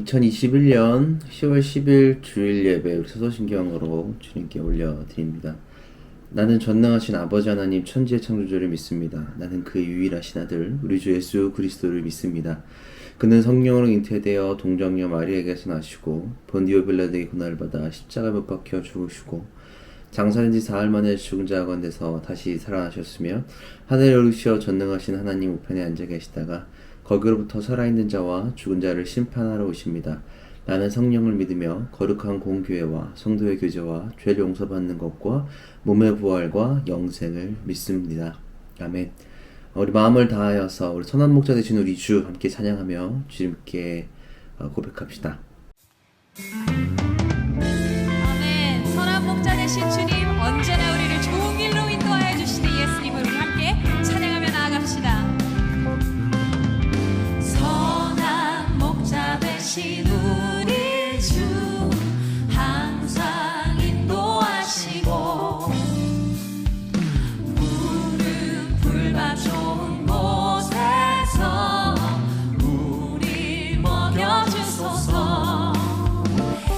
2021년 10월 10일 주일 예배 우리 사도신경으로 주님께 올려드립니다. 나는 전능하신 아버지 하나님 천지의 창조주를 믿습니다. 나는 그의 유일하신 아들 우리 주 예수 그리스도를 믿습니다. 그는 성령으로 잉태되어 동정녀 마리아에게서 나시고 본디오 빌라도의 고난을 받아 십자가에 못 박혀 죽으시고 장사된 지 사흘 만에 죽은 자 가운데서 다시 살아나셨으며 하늘에 오르시어 전능하신 하나님 우편에 앉아 계시다가 거기로부터 살아있는 자와 죽은 자를 심판하러 오십니다. 나는 성령을 믿으며 거룩한 공교회와 성도의 교제와 죄를 용서받는 것과 몸의 부활과 영생을 믿습니다. 아멘. 우리 마음을 다하여서 우리 선한 목자 되신 우리 주 함께 찬양하며 주님께 고백합시다. 아멘. 선한 목자 되신 주님, 언제나 우리를 좋은 길로 인도하여 주시니 예수님을 우리 함께 찬양하며 나아갑시다. 선한 목자 되신 우리 주 항상 인도하시고 푸른 풀밭 좋은 곳에서 우릴 먹여주소서.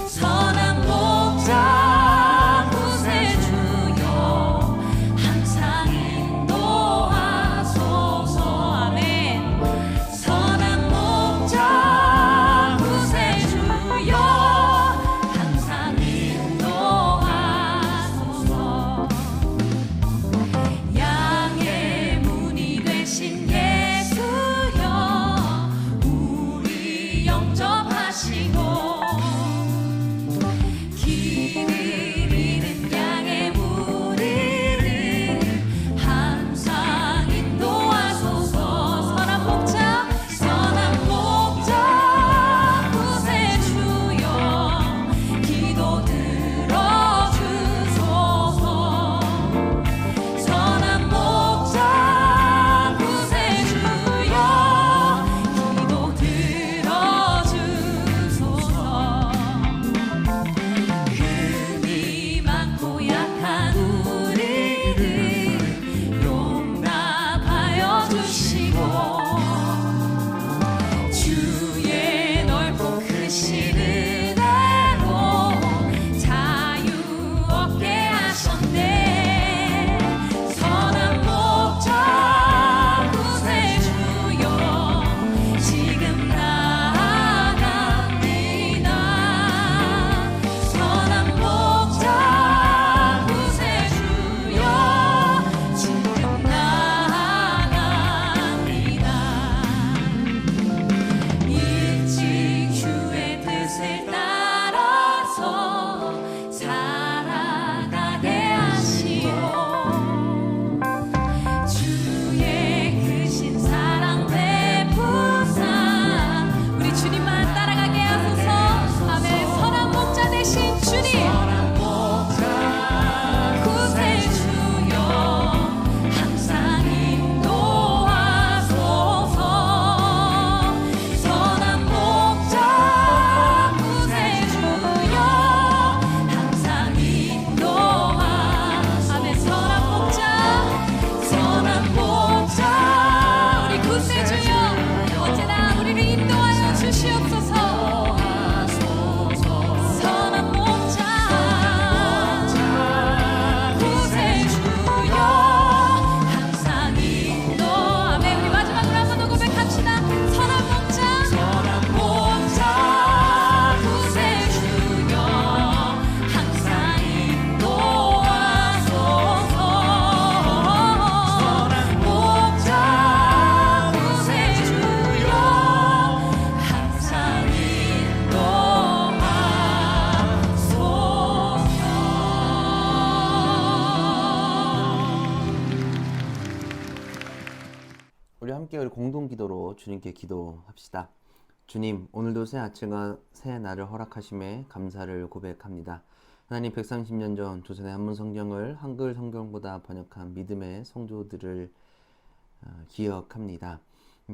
선한 목자 구세주여 항상 인도하소서. 아멘. 선한 목자 구세주여 항상 인도하소서. 양의 문이 되신 예수여 우리 영접하시고 길을 잃은 양의 무리를 항상 인도하소서. 선한 목자 구세주여 기도 들어주소서. 선한 목자 구세주여 기도 들어주소서. 금이 많고 약한 우리를 용납하여 주시고 주의 넓고 크신 은혜로 자유 얻게 하셨네. 선한 목자 구세주여 지금 나아갑니다. 선한 목자 구세주여 지금 나아갑니다. 일찍 주의 뜻을 따라서 살아가게 하시오. 주의 크신 사랑 베푸사 우리 주님만 따라가게 하소서. 아멘. 선한 목자 되신 주님 구세주여 항상 인도하소서. 선한 목자 구세주여 항상 인도하소서. 아멘. 선한 목자 우리 구세주여 언제나 우리를 인도하여 주시옵소서. 선한 목자 구세주여 항상 인도. 아멘. 우리 마지막으로 한 번 더 고백합시다. 선한 목자 구세주여 항상 인도하소서. 선한 목자 구세주여 항상 우리 함께 우리 공동 기도로 주님께 기도합시다. 주님, 오늘도 새 아침과 새 날을 허락하심에 감사를 고백합니다. 하나님, 130년 전 조선의 한문 성경을 한글 성경보다 번역한 믿음의 성도들을 기억합니다.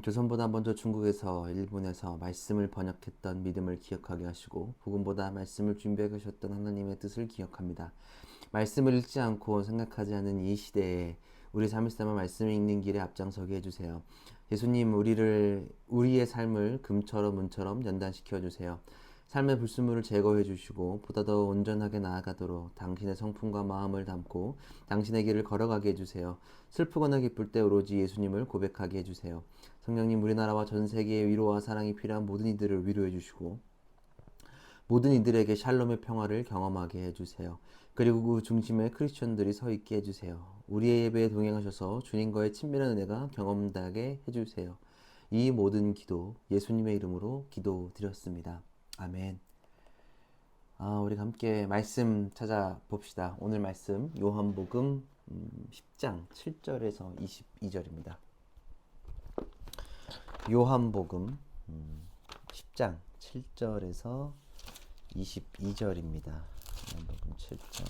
조선보다 먼저 중국에서 일본에서 말씀을 번역했던 믿음을 기억하게 하시고 복음보다 말씀을 준비해 가셨던 하나님의 뜻을 기억합니다. 말씀을 읽지 않고 생각하지 않은 이 시대에 우리 삶을 삶아 말씀을 읽는 길에 앞장서게 해주세요. 예수님, 우리의 삶을 금처럼 은처럼 연단시켜 주세요. 삶의 불순물을 제거해 주시고 보다 더 온전하게 나아가도록 당신의 성품과 마음을 담고 당신의 길을 걸어가게 해주세요. 슬프거나 기쁠 때 오로지 예수님을 고백하게 해주세요. 성령님, 우리나라와 전 세계에 위로와 사랑이 필요한 모든 이들을 위로해 주시고 모든 이들에게 샬롬의 평화를 경험하게 해주세요. 그리고 그 중심에 크리스천들이 서 있게 해주세요. 우리의 예배에 동행하셔서 주님과의 친밀한 은혜가 경험되게 해주세요. 이 모든 기도 예수님의 이름으로 기도드렸습니다. 아멘. 우리 함께 말씀 찾아봅시다. 오늘 말씀 요한복음 10장 7절에서 22절입니다. 요한복음 10장 7절에서 22절입니다. 요한복음 7장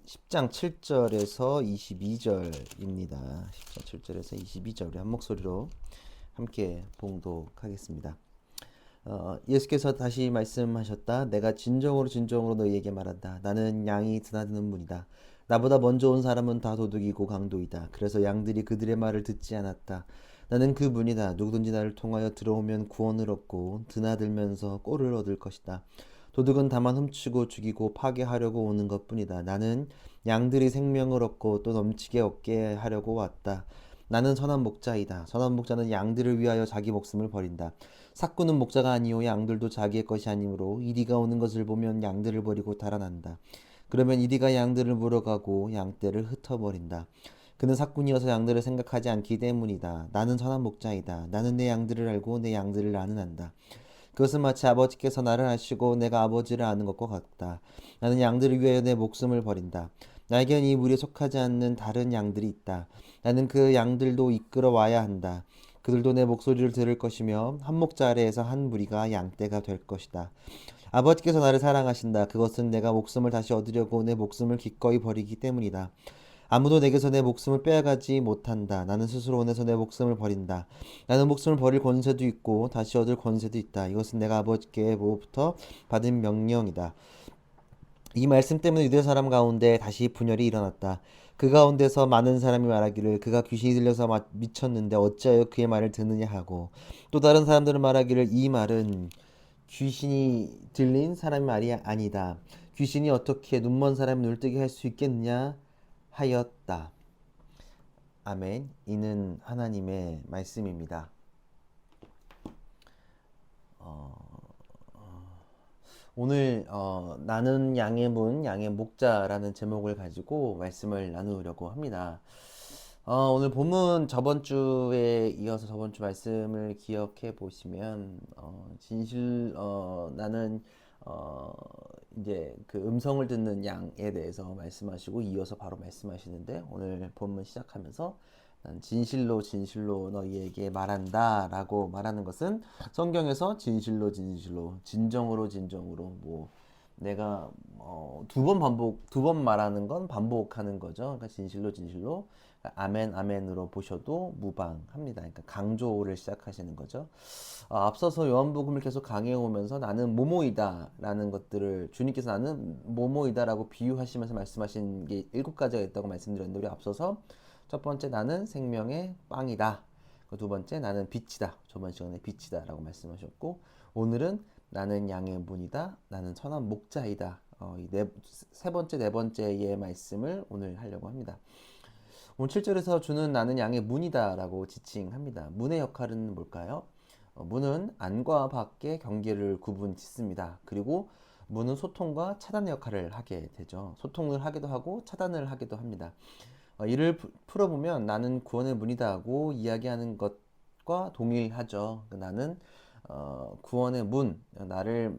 10장 7절에서 22절입니다. 10장 7절에서 22절 우리 한 목소리로 함께 봉독하겠습니다. 예수께서 다시 말씀하셨다. 내가 진정으로 너희에게 말한다. 나는 양이 드나드는 문이다. 나보다 먼저 온 사람은 다 도둑이고 강도이다. 그래서 양들이 그들의 말을 듣지 않았다. 나는 그 문이다. 누구든지 나를 통하여 들어오면 구원을 얻고 드나들면서 꼴을 얻을 것이다. 도둑은 다만 훔치고 죽이고 파괴하려고 오는 것뿐이다. 나는 양들이 생명을 얻고 또 넘치게 얻게 하려고 왔다. 나는 선한 목자이다. 선한 목자는 양들을 위하여 자기 목숨을 버린다. 삭구는 목자가 아니요 양들도 자기의 것이 아니므로 이리가 오는 것을 보면 양들을 버리고 달아난다. 그러면 이리가 양들을 물어가고 양떼를 흩어버린다. 그는 삭군이어서 양들을 생각하지 않기 때문이다. 나는 선한 목자이다. 나는 내 양들을 알고 내 양들을 나는 안다. 그것은 마치 아버지께서 나를 아시고 내가 아버지를 아는 것과 같다. 나는 양들을 위하여 내 목숨을 버린다. 나에겐 이 무리에 속하지 않는 다른 양들이 있다. 나는 그 양들도 이끌어 와야 한다. 그들도 내 목소리를 들을 것이며 한 목자 아래에서 한 무리가 양떼가 될 것이다. 아버지께서 나를 사랑하신다. 그것은 내가 목숨을 다시 얻으려고 내 목숨을 기꺼이 버리기 때문이다. 아무도 내게서 내 목숨을 빼앗가지 못한다. 나는 스스로 원해서 내 목숨을 버린다. 나는 목숨을 버릴 권세도 있고 다시 얻을 권세도 있다. 이것은 내가 아버지께로부터 받은 명령이다. 이 말씀 때문에 유대 사람 가운데 다시 분열이 일어났다. 그 가운데서 많은 사람이 말하기를 그가 귀신이 들려서 미쳤는데 어찌하여 그의 말을 듣느냐 하고, 또 다른 사람들은 말하기를 이 말은 귀신이 들린 사람의 말이 아니다. 귀신이 어떻게 눈먼 사람을 눈뜨게 할 수 있겠느냐 하였다. 아멘. 이는 하나님의 말씀입니다. 오늘 나는 양의 문, 양의 목자라는 제목을 가지고 말씀을 나누려고 합니다. 오늘 본문 저번 주에 이어서 저번 주 말씀을 기억해 보시면 나는 이제 그 음성을 듣는 양에 대해서 말씀하시고 이어서 바로 말씀하시는데, 오늘 본문 시작하면서 난 진실로 너희에게 말한다 라고 말하는 것은 성경에서 진실로 진정으로 뭐 내가 두 번 말하는 건 반복하는 거죠. 그러니까 진실로 아멘 아멘으로 보셔도 무방합니다. 그러니까 강조를 시작하시는 거죠. 앞서서 요한복음을 계속 강해해 오면서 나는 뭐뭐이다 라는 것들을 주님께서 나는 뭐뭐이다 라고 비유하시면서 말씀하신 게 7가지가 있다고 말씀드렸는데, 우리 앞서서 첫 번째 나는 생명의 빵이다, 두 번째 나는 빛이다, 저번 시간에 빛이다 라고 말씀하셨고, 오늘은 나는 양의 문이다, 나는 선한 목자이다, 세 번째 네 번째의 말씀을 오늘 하려고 합니다. 오늘 7절에서 주는 나는 양의 문이다 라고 지칭합니다. 문의 역할은 뭘까요? 문은 안과 밖의 경계를 구분 짓습니다. 그리고 문은 소통과 차단의 역할을 하게 되죠. 소통을 하기도 하고 차단을 하기도 합니다. 이를 풀어보면 나는 구원의 문이다 하고 이야기하는 것과 동일하죠. 나는 구원의 문, 나를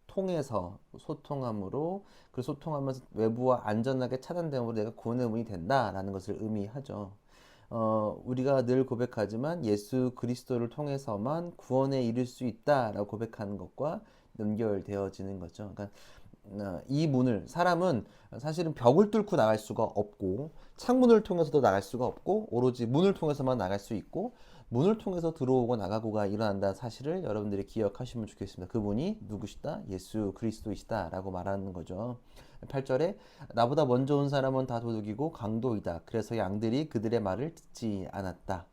통해서 소통함으로, 그 소통하면서 외부와 안전하게 차단됨으로 내가 구원의 문이 된다라는 것을 의미하죠. 우리가 늘 고백하지만 예수 그리스도를 통해서만 구원에 이를 수 있다라고 고백하는 것과 연결되어지는 거죠. 그러니까 이 문을, 사람은 사실은 벽을 뚫고 나갈 수가 없고 창문을 통해서도 나갈 수가 없고 오로지 문을 통해서만 나갈 수 있고, 문을 통해서 들어오고 나가고가 일어난다는 사실을 여러분들이 기억하시면 좋겠습니다. 그분이 누구시다? 예수 그리스도이시다 라고 말하는 거죠. 8절에 나보다 먼저 온 사람은 다 도둑이고 강도이다. 그래서 양들이 그들의 말을 듣지 않았다.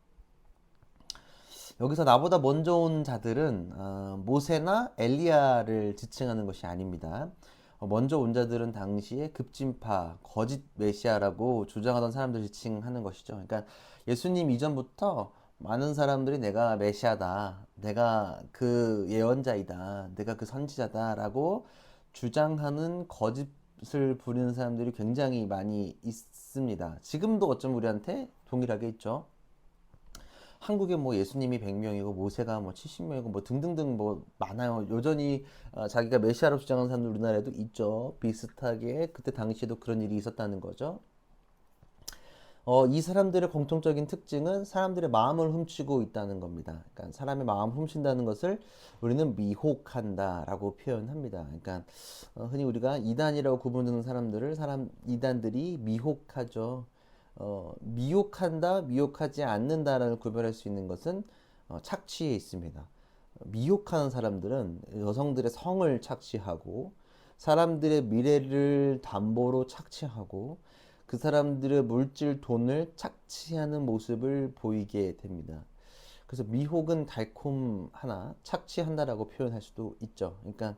여기서 나보다 먼저 온 자들은 모세나 엘리야를 지칭하는 것이 아닙니다. 먼저 온 자들은 당시에 급진파, 거짓 메시아라고 주장하던 사람들 지칭하는 것이죠. 그러니까 예수님 이전부터 많은 사람들이 내가 메시아다, 내가 그 예언자이다, 내가 그 선지자다라고 주장하는 거짓을 부리는 사람들이 굉장히 많이 있습니다. 지금도 어쩜 우리한테 동일하게 있죠. 한국에 뭐 예수님이 100명이고 모세가 뭐 70명이고 뭐 등등등 뭐 많아요. 여전히 자기가 메시아로 주장하는 사람들 우리나라에도 있죠. 비슷하게 그때 당시에도 그런 일이 있었다는 거죠. 이 사람들의 공통적인 특징은 사람들의 마음을 훔치고 있다는 겁니다. 그러니까 사람의 마음을 훔친다는 것을 우리는 미혹한다라고 표현합니다. 그러니까 흔히 우리가 이단이라고 구분하는 사람들을 이단들이 미혹하죠. 미혹한다, 미혹하지 않는다라는 구별할 수 있는 것은 착취에 있습니다. 미혹하는 사람들은 여성들의 성을 착취하고 사람들의 미래를 담보로 착취하고 그 사람들의 물질 돈을 착취하는 모습을 보이게 됩니다. 그래서 미혹은 달콤하나 착취한다라고 표현할 수도 있죠. 그러니까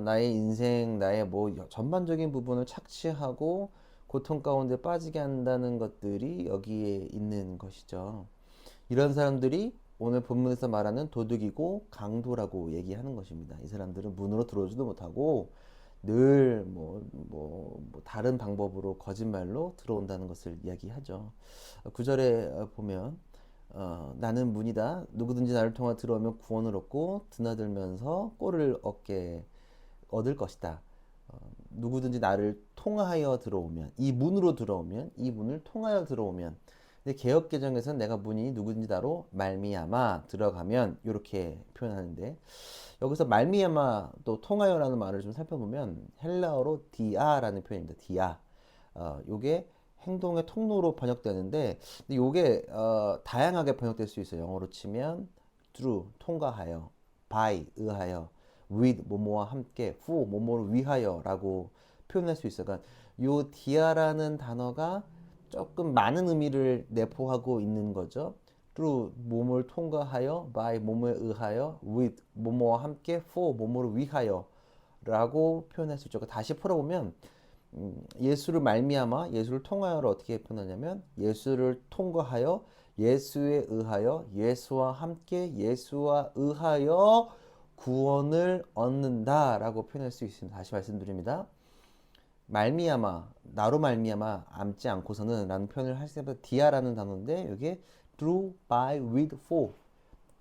나의 인생, 나의 뭐 전반적인 부분을 착취하고 고통 가운데 빠지게 한다는 것들이 여기에 있는 것이죠. 이런 사람들이 오늘 본문에서 말하는 도둑이고 강도라고 얘기하는 것입니다. 이 사람들은 문으로 들어오지도 못하고 늘 다른 방법으로 거짓말로 들어온다는 것을 이야기하죠. 9절에 보면 나는 문이다. 누구든지 나를 통하 들어오면 구원을 얻고 드나들면서 꼴을 얻을 것이다. 누구든지 나를 통하여 들어오면, 이 문으로 들어오면, 이 문을 통하여 들어오면. 근데 개역개정에서는 내가 문이 누구든지 나로 말미암아 들어가면 이렇게 표현하는데, 여기서 말미암아 또 통하여라는 말을 좀 살펴보면 헬라어로 디아라는 표현입니다. 디아. 요게 행동의 통로로 번역되는데, 근데 요게 다양하게 번역될 수 있어요. 영어로 치면 through 통과하여, by 의하여, with 뭐뭐와 함께, for 뭐뭐를 위하여라고 표현할 수 있어요. 그러니까 요 디아라는 단어가 조금 많은 의미를 내포하고 있는 거죠. through 뭐뭐를 통과하여, by 뭐뭐에 의하여, with 뭐뭐와 함께, for 뭐뭐를 위하여라고 표현할 수 있죠. 그러니까 다시 풀어보면 예수를 말미암아, 예수를 통하여를 어떻게 표현하냐면 예수를 통과하여, 예수에 의하여, 예수와 함께, 예수와 의하여 구원을 얻는다라고 표현할 수 있습니다. 다시 말씀드립니다. 말미암아, 나로 말미암아 암지 않고서는 라는 표현을 할 때 디아라는 단어인데 여기에 through, by, with, for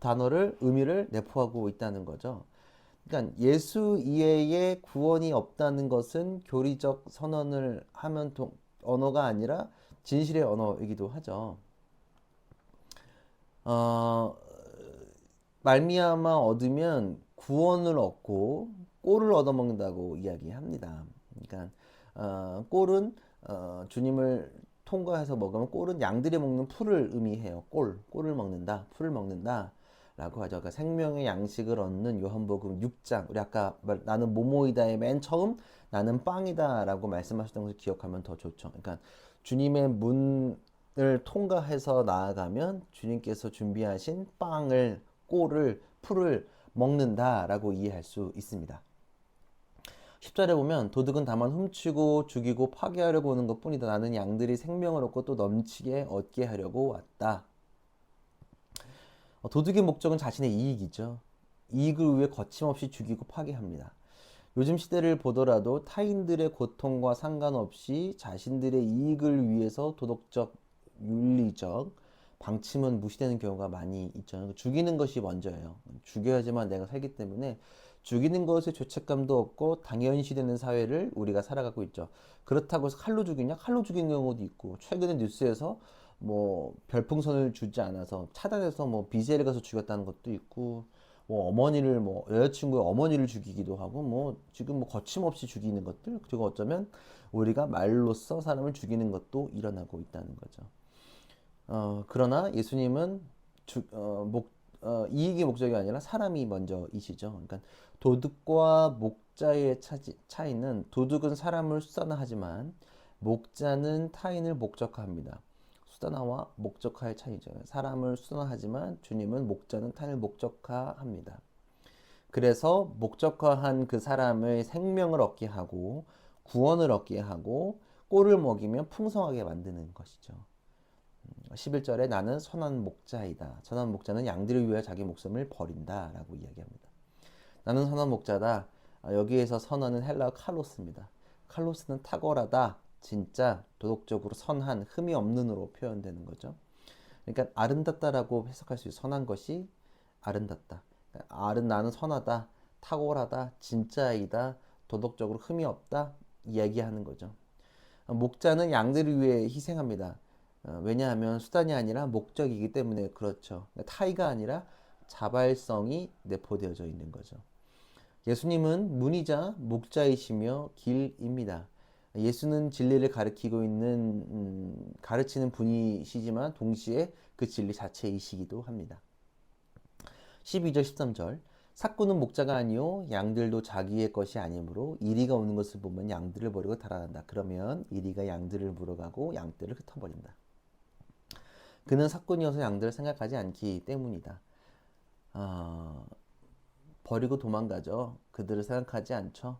단어를 의미를 내포하고 있다는 거죠. 그러니까 예수 이외에 구원이 없다는 것은 교리적 선언을 하면 언어가 아니라 진실의 언어이기도 하죠. 말미암아 얻으면 구원을 얻고 꼴을 얻어먹는다고 이야기합니다. 그러니까 꼴은 주님을 통과해서 먹으면 꼴은 양들이 먹는 풀을 의미해요. 꼴을 먹는다, 풀을 먹는다 라고 하죠. 그러니까 생명의 양식을 얻는 요한복음 6장, 우리 아까 나는 모모이다의 맨 처음 나는 빵이다 라고 말씀하셨던 것을 기억하면 더 좋죠. 그러니까 주님의 문을 통과해서 나아가면 주님께서 준비하신 빵을, 꼴을, 풀을 먹는다라고 이해할 수 있습니다. 10절에 보면 도둑은 다만 훔치고 죽이고 파괴하려고 오는 것뿐이다. 나는 양들이 생명을 얻고 또 넘치게 얻게 하려고 왔다. 도둑의 목적은 자신의 이익이죠. 이익을 위해 거침없이 죽이고 파괴합니다. 요즘 시대를 보더라도 타인들의 고통과 상관없이 자신들의 이익을 위해서 도덕적, 윤리적 방침은 무시되는 경우가 많이 있죠. 죽이는 것이 먼저예요. 죽여야지만 내가 살기 때문에 죽이는 것에 죄책감도 없고 당연시되는 사회를 우리가 살아가고 있죠. 그렇다고 해서 칼로 죽이냐? 칼로 죽이는 경우도 있고, 최근에 뉴스에서 뭐 별풍선을 주지 않아서 차단해서 뭐 BJ를 가서 죽였다는 것도 있고, 뭐 어머니를 뭐 여자친구의 어머니를 죽이기도 하고, 뭐 지금 뭐 거침없이 죽이는 것들, 그리고 어쩌면 우리가 말로써 사람을 죽이는 것도 일어나고 있다는 거죠. 그러나 예수님은 이익이 목적이 아니라 사람이 먼저이시죠. 그러니까 도둑과 목자의 차이는 도둑은 사람을 수단화하지만 목자는 타인을 목적화합니다. 수단화와 목적화의 차이죠. 사람을 수단화하지만 주님은 목자는 타인을 목적화합니다. 그래서 목적화한 그 사람의 생명을 얻게 하고 구원을 얻게 하고 꼴을 먹이면 풍성하게 만드는 것이죠. 11절에 나는 선한 목자이다. 선한 목자는 양들을 위하여 자기 목숨을 버린다 라고 이야기합니다. 나는 선한 목자다. 여기에서 선한은 헬라어 칼로스입니다. 칼로스는 탁월하다, 진짜, 도덕적으로 선한, 흠이 없는으로 표현되는 거죠. 그러니까 아름답다라고 해석할 수 있어요. 선한 것이 아름답다. 나는 선하다, 탁월하다, 진짜이다, 도덕적으로 흠이 없다 이야기하는 거죠. 목자는 양들을 위해 희생합니다. 왜냐하면 수단이 아니라 목적이기 때문에 그렇죠. 타의가 아니라 자발성이 내포되어져 있는 거죠. 예수님은 문이자 목자이시며 길입니다. 예수는 진리를 가르치고 있는 가르치는 분이시지만 동시에 그 진리 자체이시기도 합니다. 12절 13절 삭구는 목자가 아니요 양들도 자기의 것이 아니므로 이리가 오는 것을 보면 양들을 버리고 달아난다. 그러면 이리가 양들을 물어가고 양떼를 흩어버린다. 그는 삭군이어서 양들을 생각하지 않기 때문이다. 버리고 도망가죠. 그들을 생각하지 않죠.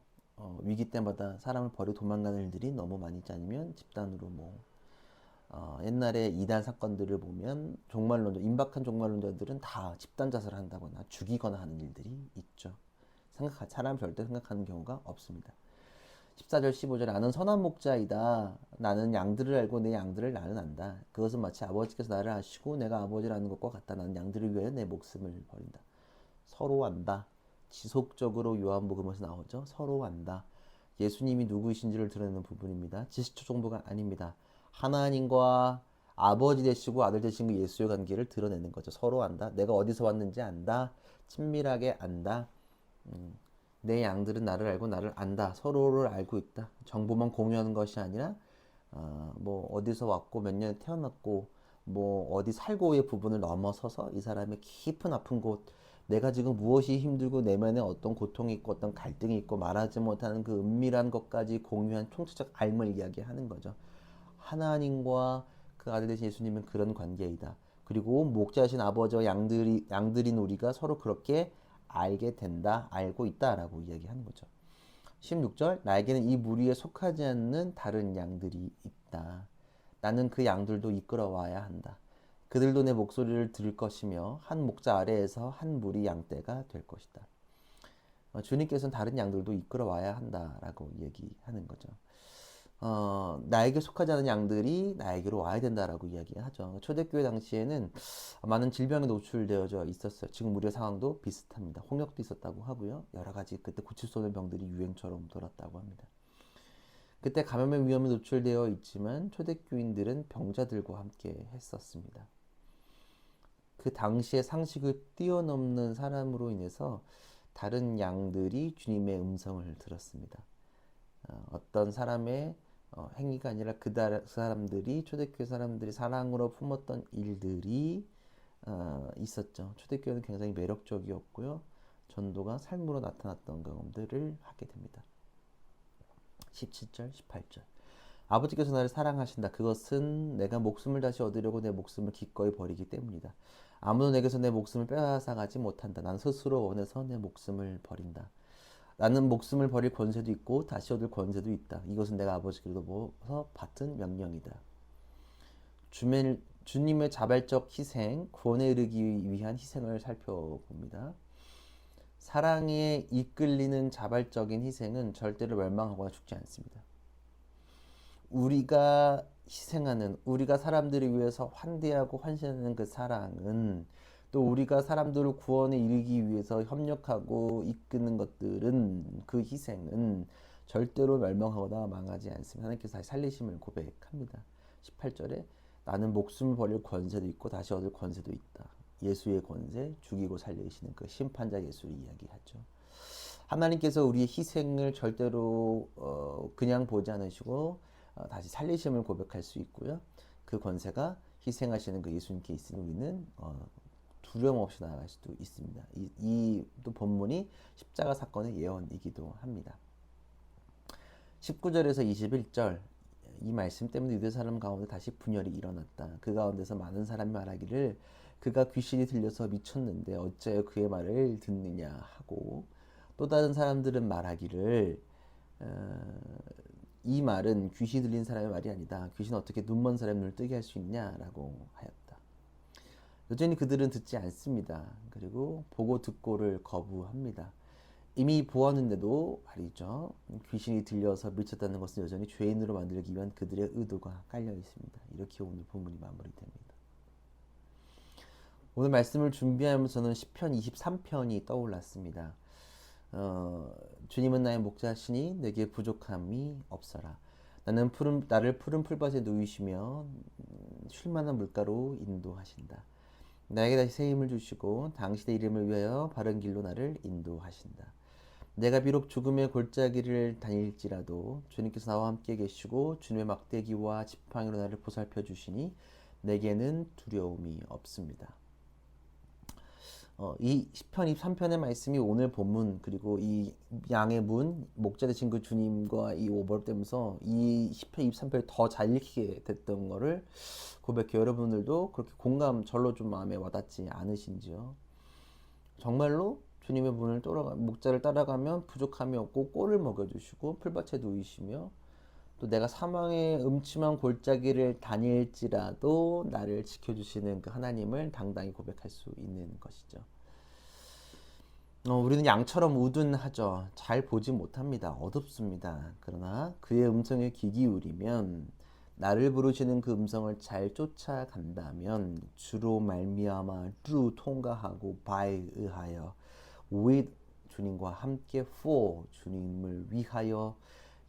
위기 때마다 사람을 버리고 도망가는 일들이 너무 많이 있지 않으면 집단으로 옛날에 이단 사건들을 보면 임박한 종말론자들은 다 집단 자살을 한다거나 죽이거나 하는 일들이 있죠. 사람 절대 생각하는 경우가 없습니다. 14절 15절 나는 선한 목자이다. 나는 양들을 알고 내 양들을 나는 안다. 그것은 마치 아버지께서 나를 아시고 내가 아버지를 아는 것과 같다. 나는 양들을 위하여 내 목숨을 버린다. 서로 안다. 지속적으로 요한복음에서 나오죠. 서로 안다. 예수님이 누구이신지를 드러내는 부분입니다. 지식적 정보가 아닙니다. 하나님과 아버지 되시고 아들 되신 그 예수의 관계를 드러내는 거죠. 서로 안다. 내가 어디서 왔는지 안다. 친밀하게 안다. 내 양들은 나를 알고 나를 안다. 서로를 알고 있다. 정보만 공유하는 것이 아니라 어디서 왔고 몇 년에 태어났고 어디 살고의 부분을 넘어서서 이 사람의 깊은 아픈 곳, 내가 지금 무엇이 힘들고 내면에 어떤 고통이 있고 어떤 갈등이 있고 말하지 못하는 그 은밀한 것까지 공유한 총체적 알을 이야기하는 거죠. 하나님과 그 아들 되신 예수님은 그런 관계이다. 그리고 목자신 아버지와 양들인 우리가 서로 그렇게 알게 된다, 알고 있다라고 이야기하는 거죠. 16절 나에게는 이 무리에 속하지 않는 다른 양들이 있다. 나는 그 양들도 이끌어와야 한다. 그들도 내 목소리를 들을 것이며 한 목자 아래에서 한 무리 양떼가 될 것이다. 주님께서는 다른 양들도 이끌어와야 한다라고 얘기하는 거죠. 나에게 속하지 않은 양들이 나에게로 와야 된다라고 이야기하죠. 초대교회 당시에는 많은 질병에 노출되어져 있었어요. 지금 우리의 상황도 비슷합니다. 홍역도 있었다고 하고요. 여러 가지 그때 고칠 수 없는 병들이 유행처럼 돌았다고 합니다. 그때 감염의 위험에 노출되어 있지만 초대교인들은 병자들과 함께 했었습니다. 그 당시의 상식을 뛰어넘는 사람으로 인해서 다른 양들이 주님의 음성을 들었습니다. 어떤 사람의 행위가 아니라 그 사람들이 초대교회 사람들이 사랑으로 품었던 일들이 있었죠. 초대교회는 굉장히 매력적이었고요. 전도가 삶으로 나타났던 경험들을 하게 됩니다. 17절 18절 아버지께서 나를 사랑하신다. 그것은 내가 목숨을 다시 얻으려고 내 목숨을 기꺼이 버리기 때문이다. 아무도 내게서 내 목숨을 빼앗아가지 못한다. 난 스스로 원해서 내 목숨을 버린다. 나는 목숨을 버릴 권세도 있고 다시 얻을 권세도 있다. 이것은 내가 아버지께로부터 받은 명령이다. 주님의 자발적 희생, 구원에 이르기 위한 희생을 살펴봅니다. 사랑에 이끌리는 자발적인 희생은 절대로 멸망하거나 죽지 않습니다. 우리가 희생하는, 우리가 사람들을 위해서 환대하고 헌신하는 그 사랑은, 또 우리가 사람들을 구원에 이르기 위해서 협력하고 이끄는 것들은, 그 희생은 절대로 멸망하거나 망하지 않습니다. 하나님께서 다시 살리심을 고백합니다. 18절에 나는 목숨을 버릴 권세도 있고 다시 얻을 권세도 있다. 예수의 권세, 죽이고 살리시는 그 심판자 예수를 이야기하죠. 하나님께서 우리의 희생을 절대로 그냥 보지 않으시고 다시 살리심을 고백할 수 있고요. 그 권세가 희생하시는 그 예수님께 있으니 우리는 두려움 없이 나아갈 수도 있습니다. 이 또 본문이 십자가 사건의 예언이기도 합니다. 19절에서 21절 이 말씀 때문에 유대 사람 가운데 다시 분열이 일어났다. 그 가운데서 많은 사람이 말하기를 그가 귀신이 들려서 미쳤는데 어찌하여 그의 말을 듣느냐 하고, 또 다른 사람들은 말하기를 이 말은 귀신이 들린 사람의 말이 아니다. 귀신은 어떻게 눈먼 사람의 눈을 뜨게 할 수 있냐라고 하였다. 여전히 그들은 듣지 않습니다. 그리고 보고 듣고를 거부합니다. 이미 보았는데도 말이죠. 귀신이 들려서 미쳤다는 것은 여전히 죄인으로 만들기 위한 그들의 의도가 깔려 있습니다. 이렇게 오늘 본문이 마무리됩니다. 오늘 말씀을 준비하면서 저는 시편 23편이 떠올랐습니다. 주님은 나의 목자시니 내게 부족함이 없어라. 나를 푸른 풀밭에 누이시며 쉴만한 물가로 인도하신다. 나에게 다시 새 힘을 주시고 당신의 이름을 위하여 바른 길로 나를 인도하신다. 내가 비록 죽음의 골짜기를 다닐지라도 주님께서 나와 함께 계시고 주님의 막대기와 지팡이로 나를 보살펴 주시니 내게는 두려움이 없습니다. 이 시편 23편의 말씀이 오늘 본문, 그리고 이 양의 문, 목자 되신 그 주님과 이 오버랩되면서 이 시편 23편이 더 잘 읽히게 됐던 거를 고백해요. 여러분들도 그렇게 절로 좀 마음에 와닿지 않으신지요? 정말로 주님의 문을 목자를 따라가면 부족함이 없고 꼴을 먹여주시고 풀밭에 누이시며, 또 내가 사망의 음침한 골짜기를 다닐지라도 나를 지켜주시는 그 하나님을 당당히 고백할 수 있는 것이죠. 우리는 양처럼 우둔하죠. 잘 보지 못합니다. 어둡습니다. 그러나 그의 음성에 귀 기울이면, 나를 부르시는 그 음성을 잘 쫓아간다면 주로 말미암아 통과하고 바에 의하여 with 주님과 함께 for 주님을 위하여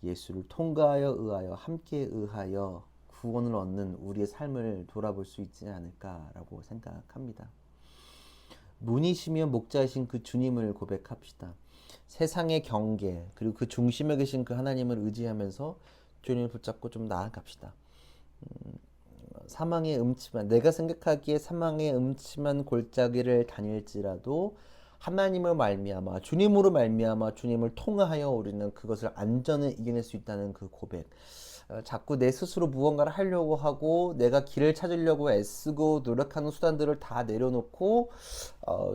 예수를 통과하여 의하여 함께 의하여 구원을 얻는 우리의 삶을 돌아볼 수 있지 않을까라고 생각합니다. 문이시며 목자이신 그 주님을 고백합시다. 세상의 경계 그리고 그 중심에 계신 그 하나님을 의지하면서 주님을 붙잡고 좀 나아갑시다. 내가 생각하기에 사망의 음침한 골짜기를 다닐지라도 하나님을 말미암아 주님으로 말미암아 주님을 통하여 우리는 그것을 안전에 이겨낼 수 있다는 그 고백. 자꾸 내 스스로 무언가를 하려고 하고 내가 길을 찾으려고 애쓰고 노력하는 수단들을 다 내려놓고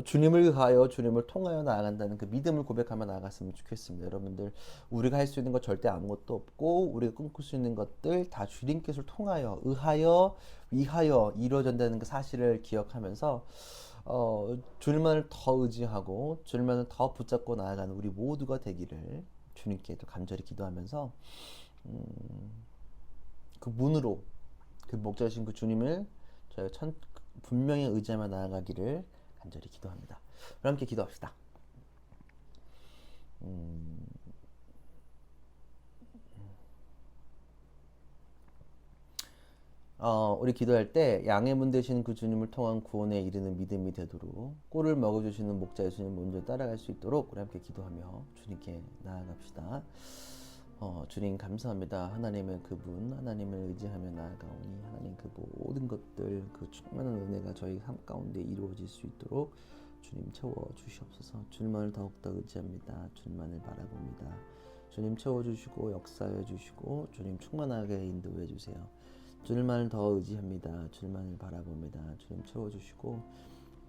주님을 위하여 주님을 통하여 나아간다는 그 믿음을 고백하며 나아갔으면 좋겠습니다. 여러분들, 우리가 할 수 있는 것 절대 아무것도 없고 우리가 꿈꿀 수 있는 것들 다 주님께서를 통하여 의하여 위하여 이루어진다는 그 사실을 기억하면서 주님만을 더 의지하고 주님만을 더 붙잡고 나아가는 우리 모두가 되기를 주님께 또 간절히 기도하면서 그 문으로 그 목자이신 그 주님을 저희가 분명히 의지하며 나아가기를 간절히 기도합니다. 그럼 함께 기도합시다. 우리 기도할 때 양의 문 되시는 그 주님을 통한 구원에 이르는 믿음이 되도록 꼴을 먹어주시는 목자의 주님 먼저 따라갈 수 있도록 우리 함께 기도하며 주님께 나아갑시다. 주님 감사합니다. 하나님의 그분, 하나님을 의지하며 나아가오니 하나님 그 모든 것들, 그 충만한 은혜가 저희 삶 가운데 이루어질 수 있도록 주님 채워주시옵소서. 주님만을 더욱더 의지합니다. 주님만을 바라봅니다. 주님 채워주시고 역사해 주시고 주님 충만하게 인도해 주세요. 주님만을 더 의지합니다. 주님만을 바라봅니다. 주님 채워주시고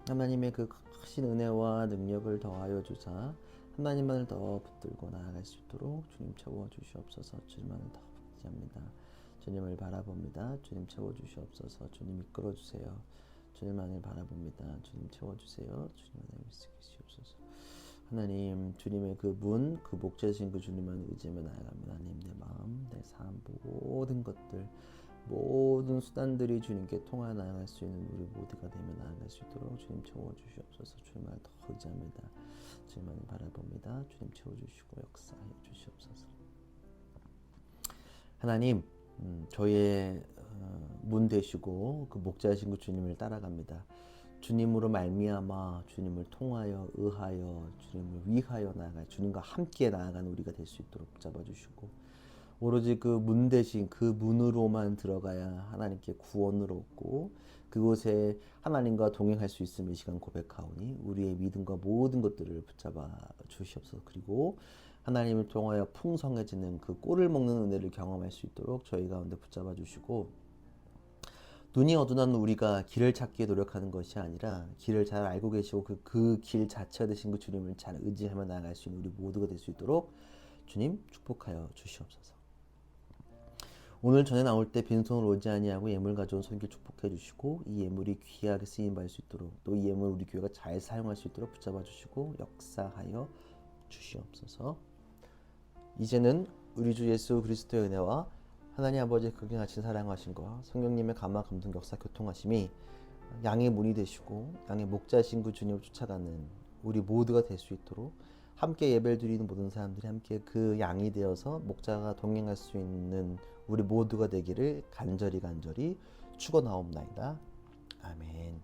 하나님의 그 크신 은혜와 능력을 더하여 주사 하나님만을 더 붙들고 나아갈 수 있도록 주님 채워주시옵소서. 주님만을 더 의지합니다. 주님을 바라봅니다. 주님 채워주시옵소서. 주님 이끌어주세요. 주님만을 바라봅니다. 주님 채워주세요. 주님만을 믿으시옵소서. 하나님, 주님의 그 문, 그 목자이신 그 주님만 의지하며 나아갑니다. 하나님, 내 마음, 내 삶, 모든 것들, 모든 수단들이 주님께 통하여 나아갈 수 있는 우리 모두가 되며 나아갈 수 있도록 주님 채워주시옵소서. 주님을 더 의지합니다. 주님만을 바라봅니다. 주님 채워주시고 역사해 주시옵소서. 하나님, 저희의 문 되시고 그 목자이신 그 주님을 따라갑니다. 주님으로 말미암아 주님을 통하여 의하여 주님을 위하여 나아갈 주님과 함께 나아가는 우리가 될 수 있도록 붙잡아주시고 오로지 그 문 대신 그 문으로만 들어가야 하나님께 구원을 얻고 그곳에 하나님과 동행할 수 있음을 이 시간 고백하오니 우리의 믿음과 모든 것들을 붙잡아 주시옵소서. 그리고 하나님을 통하여 풍성해지는 그 꼴을 먹는 은혜를 경험할 수 있도록 저희 가운데 붙잡아 주시고, 눈이 어두운 우리가 길을 찾기에 노력하는 것이 아니라 길을 잘 알고 계시고 그 길 자체가 되신 그 주님을 잘 의지하며 나아갈 수 있는 우리 모두가 될 수 있도록 주님 축복하여 주시옵소서. 오늘 전에 나올 때 빈손으로 오지 아니하고 예물 가져온 손길 축복해 주시고, 이 예물이 귀하게 쓰임 받을 수 있도록, 또 이 예물 우리 교회가 잘 사용할 수 있도록 붙잡아 주시고 역사하여 주시옵소서. 이제는 우리 주 예수 그리스도의 은혜와 하나님 아버지의 극진하신 사랑하심과 성령님의 감화 감동 역사 교통하심이 양의 문이 되시고 양의 목자신 그 주님을 쫓아가는 우리 모두가 될 수 있도록, 함께 예배를 드리는 모든 사람들이 함께 그 양이 되어서 목자가 동행할 수 있는 우리 모두가 되기를 간절히 축원하옵나이다. 아멘.